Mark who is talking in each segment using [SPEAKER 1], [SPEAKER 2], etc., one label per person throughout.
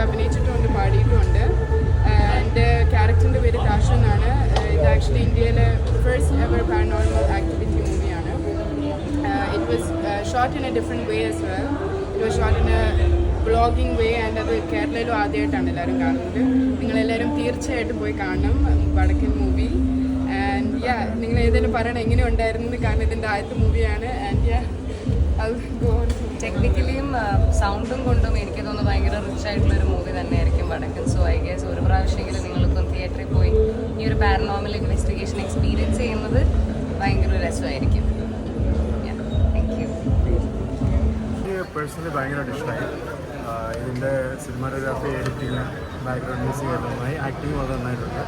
[SPEAKER 1] അഭിനയിച്ചിട്ടുണ്ട്, പാടിയിട്ടുമുണ്ട്. എൻ്റെ ക്യാരക്ടറിൻ്റെ പേര് താഷു എന്നാണ്. ഇത് ആക്ച്വലി ഇന്ത്യയിലെ ഫസ്റ്റ് എവർ പാരനോർമൽ ആക്ടിവിറ്റി മൂവിയാണ്. It was shot in A different way as well. It was shot in A vlogging way and അത് കേരളയിലും ആദ്യമായിട്ടാണ് എല്ലാവരും കാണുന്നത്. നിങ്ങളെല്ലാവരും തീർച്ചയായിട്ടും പോയി കാണണം വടക്കൻ മൂവി. ആൻഡ് നിങ്ങൾ ഏതെങ്കിലും പറയണം എങ്ങനെ ഉണ്ടായിരുന്നു, കാരണം ഇതിൻ്റെ ആദ്യത്തെ മൂവിയാണ്. ആൻഡ്
[SPEAKER 2] ടെക്നിക്കലിയും സൗണ്ടും കൊണ്ടും എനിക്ക് തോന്നുന്നു ഭയങ്കര റിച്ച് ആയിട്ടുള്ളൊരു മൂവി തന്നെയായിരിക്കും വടക്കൻ. സോ ഐ ഗെസ് ഒരു പ്രാവശ്യമെങ്കിലും നിങ്ങളിപ്പം തിയേറ്ററിൽ പോയി ഈ ഒരു പാരനോർമൽ ഇൻവെസ്റ്റിഗേഷൻ എക്സ്പീരിയൻസ് ചെയ്യുന്നത് ഭയങ്കര രസമായിരിക്കും. Thank you.
[SPEAKER 3] പേഴ്സണലി ഭയങ്കരമായിട്ട് ഇഷ്ടമായി. ഇതിൻ്റെ സിനിമാറ്റോഗ്രാഫി, എഡിറ്റിങ്, ബാക്ക്ഗ്രൗണ്ട് മ്യൂസിക് നന്നായി, ആക്ടിങ് വളരെ നന്നായിട്ടുണ്ട്.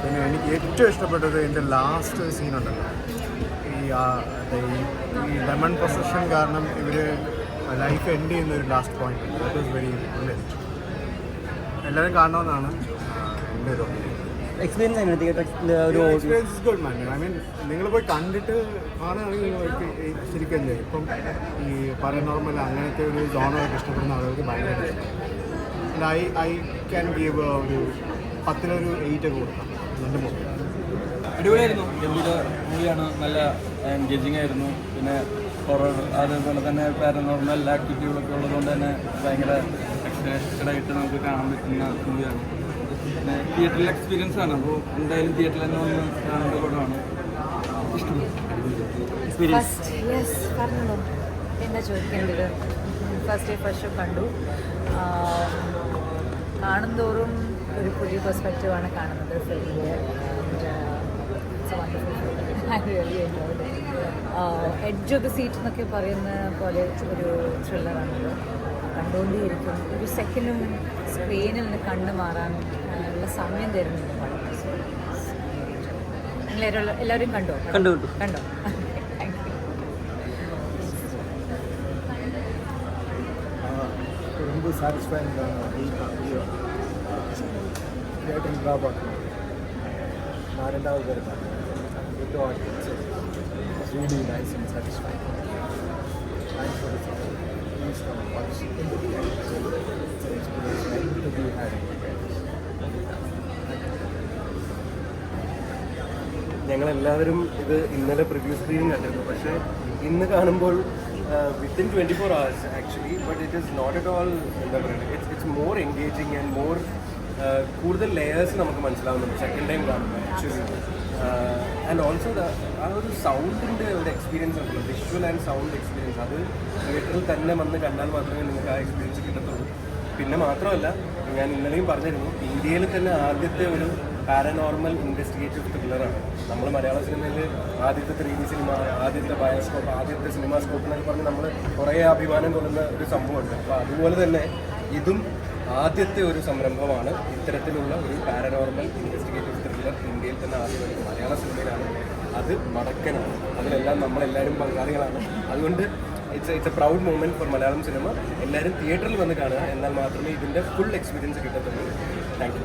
[SPEAKER 3] പിന്നെ എനിക്ക് ഏറ്റവും ഇഷ്ടപ്പെട്ടത് ഇതിൻ്റെ ലാസ്റ്റ് സീനുണ്ടല്ലോ, ഈ ലെമൺ പൊസഷൻ കാരണം ഇവർ ലൈഫ് എൻഡ് ചെയ്യുന്ന ഒരു last point. That was very brilliant. എല്ലാവരും കാണണമെന്നാണ് എൻ്റെ ഒരു experience. Good man. I mean നിങ്ങൾ പോയി കണ്ടിട്ട് കാണുകയാണെങ്കിൽ നിങ്ങൾക്ക് ശരിക്കും എന്ത് ചെയ്യും. ഇപ്പം ഈ പാരനോർമൽ അങ്ങനത്തെ ഒരു ജോണറൊക്കെ ഇഷ്ടപ്പെടുന്ന ആളുകൾക്ക് ഭയങ്കര ഇഷ്ടം. ഐ ക്യാൻ ഗീവ് ഒരു 10-8 ഒക്കെ കൊടുക്കാം എൻ്റെ മൂവി.
[SPEAKER 4] അടിപൊളിയായിരുന്നു. ഗംഭീര മൂവിയാണ്. നല്ല എൻഗേജിങ് ആയിരുന്നു. പിന്നെ ഹൊറർ, അതേപോലെ തന്നെ പാരനോർമൽ ആക്ടിവിറ്റികളൊക്കെ ഉള്ളതുകൊണ്ട് തന്നെ ഭയങ്കര എക്സൈറ്റഡായിട്ട് നമുക്ക് കാണാൻ പറ്റുന്ന മൂവിയാണ്. പിന്നെ തിയേറ്ററിൽ എക്സ്പീരിയൻസ് ആണ്. അപ്പോൾ എന്തായാലും തിയേറ്ററിൽ തന്നെ വന്ന് കാണേണ്ട പടമാണ്. ഇഷ്ടമാണ്.
[SPEAKER 5] എന്താ ചോദിക്കേണ്ടത്? ഫസ്റ്റ് ഷോ കണ്ടു. കാണുന്തോറും ഒരു പുതിയ പെർസ്പെക്റ്റീവാണ് കാണുന്നത് ഫിലിമിൻ്റെ. എഡ്ജ് ഓഫ് ദ സീറ്റ് എന്നൊക്കെ പറയുന്ന പോലെ ഒരു ത്രില്ലറാണത്. കണ്ടുകൊണ്ടേയിരിക്കും. ഒരു സെക്കൻഡും സ്ക്രീനിൽ നിന്ന് കണ്ണ് മാറാൻ ഉള്ള സമയം തരുന്നുണ്ട്. എല്ലാവരും കണ്ടോ? കണ്ടോ? Thank you.
[SPEAKER 3] ரொம்ப சாட்டிஸ்ஃபைங்கான தியேட்டர் ட்ராபாக் நான் ரெண்டாவது பேர் பார்த்தேன். With audience it's really nice and satisfying. Thanks for this. Please come watch in the theatre. It's an experience like to be had.
[SPEAKER 6] ഞങ്ങളെല്ലാവരും ഇത് ഇന്നലെ പ്രിവ്യൂ സ്ക്രീനിങ് കണ്ടിരുന്നു. പക്ഷേ ഇന്ന് കാണുമ്പോൾ within 24 hours actually, but it is not at all എന്താ പറയുക, it's more engaging and more കൂടുതൽ ലെയേഴ്സ് നമുക്ക് മനസ്സിലാവുന്നുണ്ട് സെക്കൻഡ് ടൈം കാണുമ്പോൾ ആക്ച്വലി. ആൻഡ് ഓൾസോ ആ ഒരു സൗണ്ടിൻ്റെ ഒരു എക്സ്പീരിയൻസ് ഉണ്ടല്ലോ, വിഷ്വൽ ആൻഡ് സൗണ്ട് എക്സ്പീരിയൻസ്, അത് തിയേറ്ററിൽ തന്നെ വന്ന് കണ്ടാൽ മാത്രമേ നിങ്ങൾക്ക് ആ എക്സ്പീരിയൻസ് കിട്ടത്തുള്ളൂ. പിന്നെ മാത്രമല്ല, ഞാൻ ഇന്നലെയും പറഞ്ഞിരുന്നു, ഇന്ത്യയിൽ തന്നെ ആദ്യത്തെ ഒരു പാരനോർമൽ ഇൻവെസ്റ്റിഗേറ്റീവ് ത്രില്ലറാണ്. നമ്മൾ മലയാള സിനിമയിൽ ആദ്യത്തെ 3D സിനിമ, ആദ്യത്തെ ബയോസ്കോപ്പ്, ആദ്യത്തെ സിനിമാസ്കോപ്പ് എന്നൊക്കെ പറഞ്ഞ് നമ്മൾ കുറേ അഭിമാനം കൊള്ളുന്ന ഒരു സംഭവമുണ്ട്. അപ്പോൾ അതുപോലെ തന്നെ ഇതും ആദ്യത്തെ ഒരു സംരംഭമാണ്. ഇത്തരത്തിലുള്ള ഒരു പാരനോർമൽ ഇൻവെസ്റ്റിഗേറ്റീവ് ത്രില്ലർ ഇന്ത്യയിൽ തന്നെ ആദ്യമായിട്ട് മലയാള സിനിമയിലാണ്. അത് വടക്കനാണ്. അതിലെല്ലാം നമ്മളെല്ലാവരും പങ്കാളികളാണ്. അതുകൊണ്ട് it's a proud moment for Malayalam cinema. എല്ലാവരും തിയേറ്ററിൽ വന്ന് കാണുക, എന്നാൽ മാത്രമേ ഇതിൻ്റെ ഫുൾ എക്സ്പീരിയൻസ് കിട്ടത്തുള്ളൂ. Thank U.